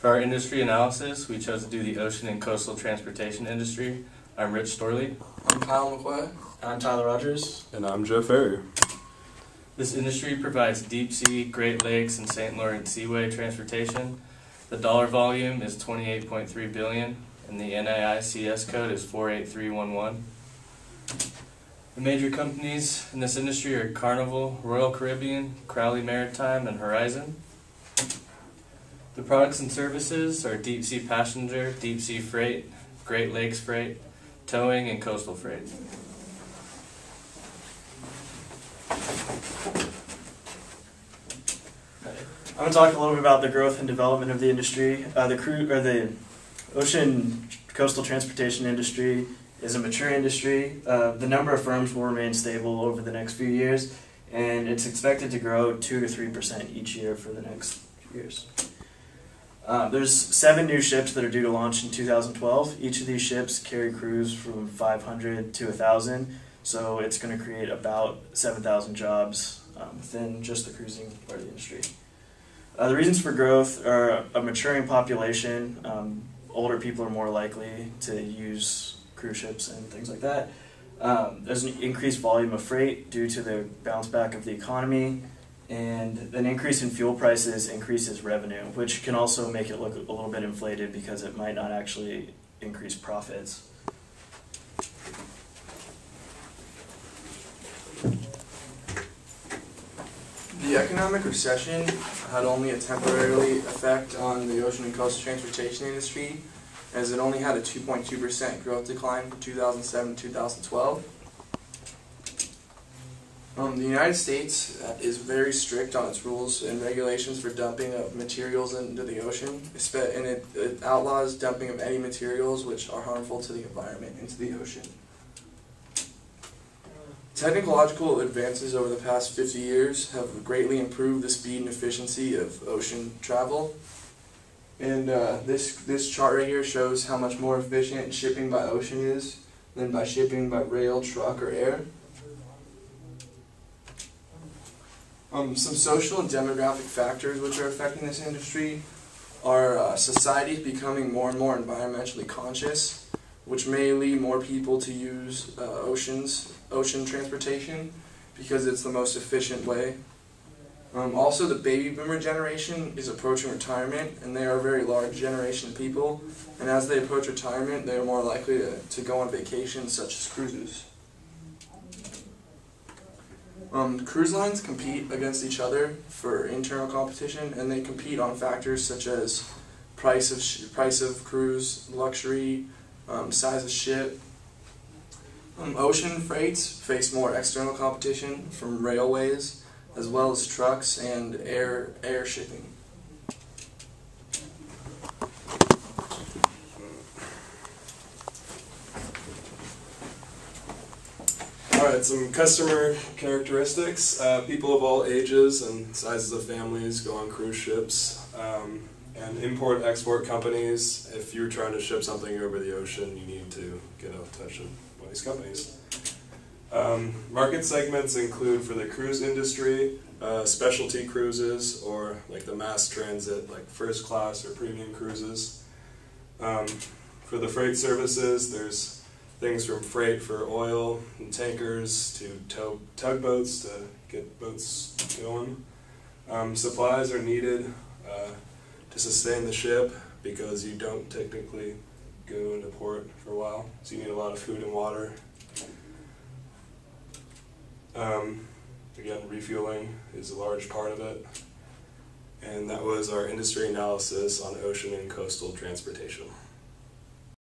For our industry analysis, we chose to do the ocean and coastal transportation industry. I'm Storelee. I'm Kyle McQuay. I'm Tyler Rogers. And I'm Jeff Farrier. This industry provides deep sea, Great Lakes, and St. Lawrence Seaway transportation. The dollar volume is $28.3 billion, and the NAICS code is 48311. The major companies in this industry are Carnival, Royal Caribbean, Crowley Maritime, and Horizon. The products and services are deep sea passenger, deep sea freight, Great Lakes freight, towing, and coastal freight. I'm going to talk a little bit about the growth and development of the industry. The ocean coastal transportation industry is a mature industry. The number of firms will remain stable over the next few years, and it's expected to grow 2 to 3% each year for the next few years. There's 7 new ships that are due to launch in 2012. Each of these ships carry crews from 500 to 1,000, so it's going to create about 7,000 jobs within just the cruising part of the industry. The reasons for growth are a maturing population. Older people are more likely to use cruise ships and things like that. There's an increased volume of freight due to the bounce back of the economy, and an increase in fuel prices increases revenue, which can also make it look a little bit inflated because it might not actually increase profits. The economic recession had only a temporary effect on the ocean and coastal transportation industry, as it only had a 2.2% growth decline from 2007 to 2012. The United States is very strict on its rules and regulations for dumping of materials into the ocean, and it outlaws dumping of any materials which are harmful to the environment into the ocean. Technological advances over the past 50 years have greatly improved the speed and efficiency of ocean travel. And this chart right here shows how much more efficient shipping by ocean is than by shipping by rail, truck, or air. Some social and demographic factors which are affecting this industry are society becoming more and more environmentally conscious, which may lead more people to use ocean transportation because it's the most efficient way. Also, the baby boomer generation is approaching retirement, and they are a very large generation of people, and as they approach retirement, they are more likely to go on vacations such as cruises. Cruise lines compete against each other for internal competition, and they compete on factors such as price of cruise, luxury, size of ship. Ocean freights face more external competition from railways, as well as trucks and air shipping. Alright, some customer characteristics. People of all ages and sizes of families go on cruise ships. And import-export companies, if you're trying to ship something over the ocean, you need to get in touch with one of these companies. Market segments include, for the cruise industry, specialty cruises, or like the mass transit, like first class or premium cruises. For the freight services, there's things from freight for oil and tankers to tugboats to get boats going. Supplies are needed to sustain the ship because you don't technically go into port for a while, so you need a lot of food and water. Again, refueling is a large part of it. And that was our industry analysis on ocean and coastal transportation.